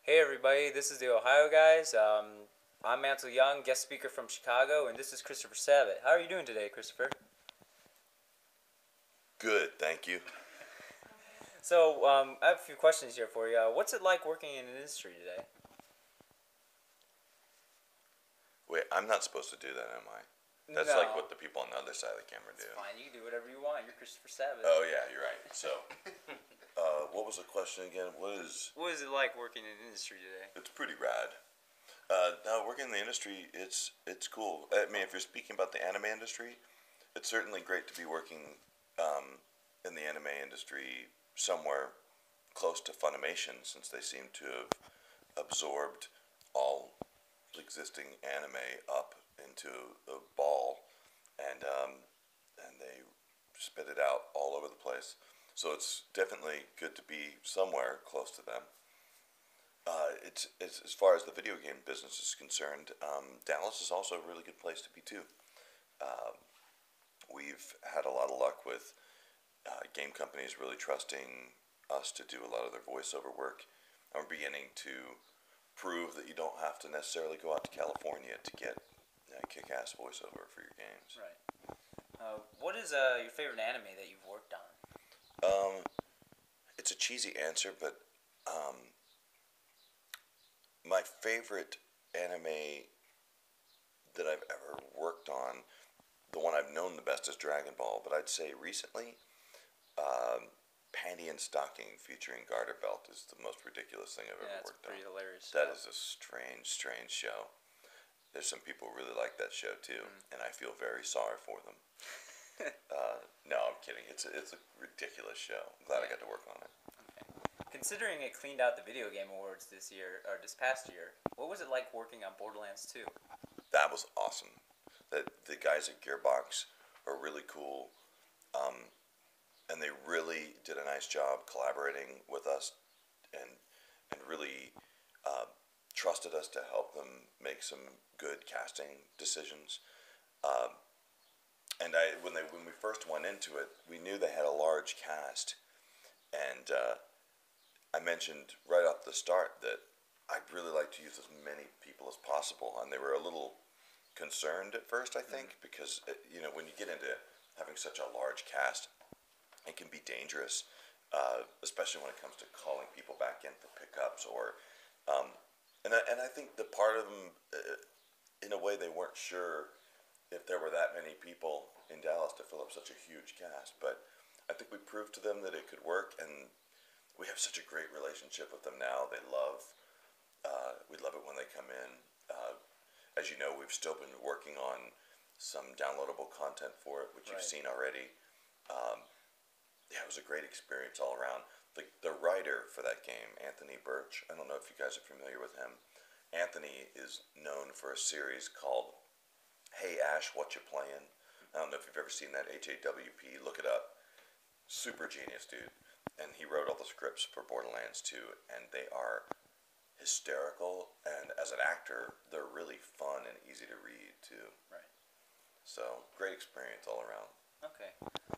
Hey everybody, this is the Ohio guys. I'm Mansell Young, guest speaker from Chicago, and this is Christopher Sabat. How are you doing today, Christopher? Good, thank you. So, I have a few questions here for you. What's it like working in an industry today? Wait, I'm not supposed to do that, am I? That's like No, what the people on the other side of the camera do. it's fine. You can do whatever you want. You're Christopher Sabat. Oh yeah, you're right. So, what was the question again? What is it like working in an industry today? It's pretty rad. No, working in the industry, it's cool. I mean, if you're speaking about the anime industry, it's certainly great to be working in the anime industry somewhere close to Funimation, since they seem to have absorbed all existing anime up into a ball, and they spit it out all over the place. So it's definitely good to be somewhere close to them. It's as far as the video game business is concerned, Dallas is also a really good place to be too. Um, we've had a lot of luck with game companies really trusting us to do a lot of their voiceover work, and we're beginning to prove that you don't have to necessarily go out to California to get kick-ass voiceover for your games. Right. What is your favorite anime that you've worked on? Um, it's a cheesy answer, but my favorite anime that I've ever worked on, the one I've known the best, is Dragon Ball. But I'd say recently, Panty and Stocking featuring Garter Belt is the most ridiculous thing I've Yeah, ever it's worked on. pretty hilarious. That is a strange, strange show. There's some people who really like that show too, and I feel very sorry for them. No, I'm kidding. It's a ridiculous show. I'm glad I got to work on it. Considering it cleaned out the video game awards this year or this past year, what was it like working on Borderlands 2? That was awesome. The guys at Gearbox are really cool, and they really did a nice job collaborating with us, and really trusted us to help them make some good casting decisions. Um, and when we first went into it, we knew they had a large cast, and I mentioned right off the start that I'd really like to use as many people as possible, and they were a little concerned at first, I think, because when you get into having such a large cast, it can be dangerous, especially when it comes to calling people back in for pickups or, and I think the part of them, in a way, they weren't sure if there were that many people in Dallas to fill up such a huge cast, but I think we proved to them that it could work, and we have such a great relationship with them now. We love it when they come in. As you know, we've still been working on some downloadable content for it, which you've seen already. Yeah, it was a great experience all around. The writer for that game, Anthony Birch, I don't know if you guys are familiar with him. Anthony is known for a series called Hey Ash, What You Playin'? I don't know if you've ever seen that, HAWP, look it up. Super genius dude. And he wrote all the scripts for Borderlands 2, and they are hysterical, and as an actor, they're really fun and easy to read too. Right. So, great experience all around. Okay.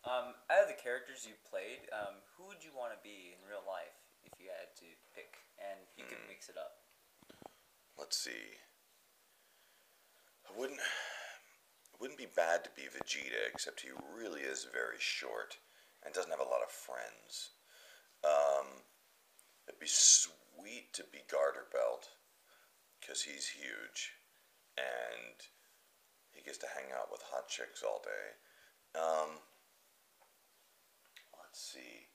Out of the characters you played, who would you want to be in real life if you had to pick, and you could mix it up? Let's see. It wouldn't be bad to be Vegeta, except he really is very short and doesn't have a lot of friends. It'd be sweet to be Garter Belt, because he's huge, and he gets to hang out with hot chicks all day. Let's see.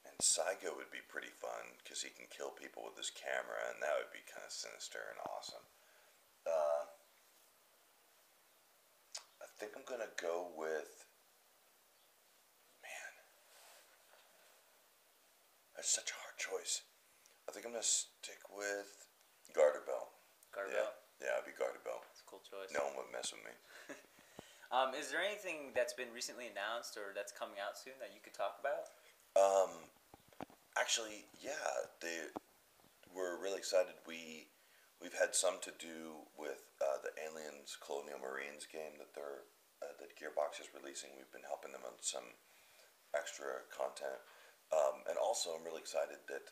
And Saigo would be pretty fun, because he can kill people with his camera, and that would be kind of sinister and awesome. I think I'm going to go with... Man, that's such a hard choice. I think I'm going to stick with Garter Bell. Garter Yeah, Bell? yeah, I'd be Garter Bell. That's a cool choice. No one would mess with me. Is there anything that's been recently announced or that's coming out soon that you could talk about? Actually, yeah, we're really excited. We've had some to do with the Aliens Colonial Marines game that Gearbox is releasing. We've been helping them on some extra content, and also I'm really excited that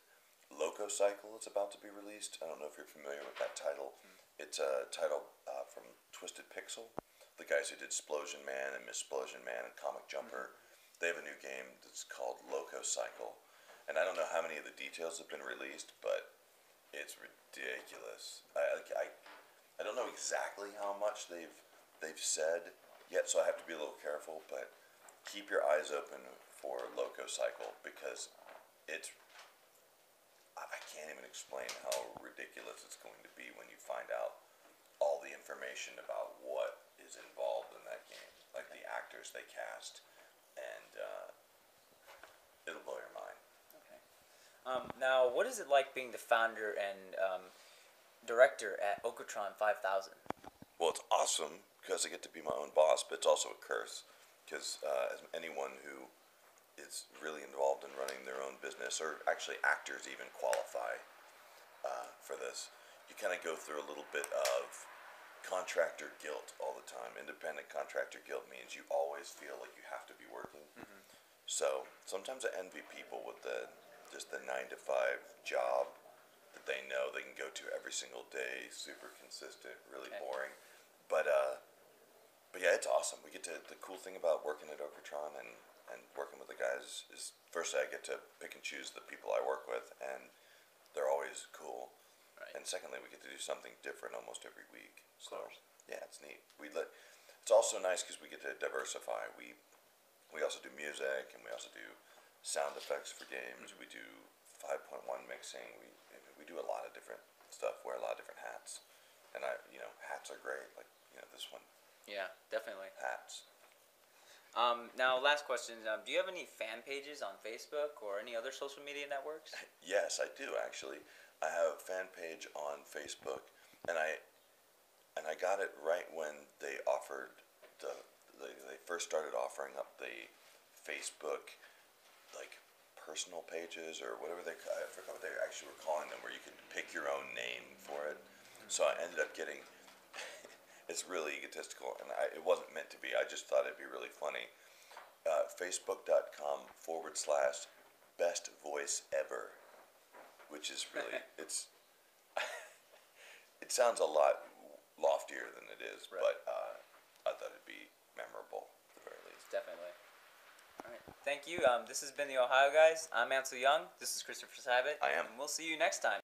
Loco Cycle is about to be released. I don't know if you're familiar with that title. It's a title from Twisted Pixel, the guys who did Splosion Man and Missplosion Man and Comic Jumper. They have a new game that's called Loco Cycle, and I don't know how many of the details have been released, but it's ridiculous. I don't know exactly how much they've said yet, so I have to be a little careful. But keep your eyes open for Loco Cycle because it's. I can't even explain how ridiculous it's going to be when you find out all the information about what is involved in that game, like the actors they cast, and it'll blow your mind. Okay. Now, what is it like being the founder and director at Okatron 5000? Well, it's awesome because I get to be my own boss, but it's also a curse because as anyone who is really involved in running their own business, or actually actors even qualify for this, you kind of go through a little bit of contractor guilt all the time. Independent contractor guilt means you always feel like you have to be working. So sometimes I envy people with just the 9 to 5 job that they know they can go to every single day, super consistent, really boring. But yeah, it's awesome. We get to, the cool thing about working at Okatron and working with the guys is, firstly, I get to pick and choose the people I work with, and they're always cool. Right. And secondly, we get to do something different almost every week. So yeah, it's neat. It's also nice because we get to diversify. We also do music, and we also do sound effects for games. We do 5.1 mixing. We do a lot of different stuff. Wear a lot of different hats, and hats are great. Like this one. Yeah, definitely. Hats. Now, last question. Do you have any fan pages on Facebook or any other social media networks? Yes, I do actually. I have a fan page on Facebook, and I got it right when they offered they first started offering up the Facebook like personal pages or whatever I forgot what they actually were calling them, where you could pick your own name for it. So I ended up getting. It's really egotistical, and it wasn't meant to be. I just thought it'd be really funny. Facebook.com/best voice ever, which is really it sounds a lot loftier than it is, right. But I thought it'd be memorable at the very least. Definitely. All right. Thank you. This has been the Ohio Guys. I'm Ansel Young. This is Christopher Sabat. I am. And we'll see you next time.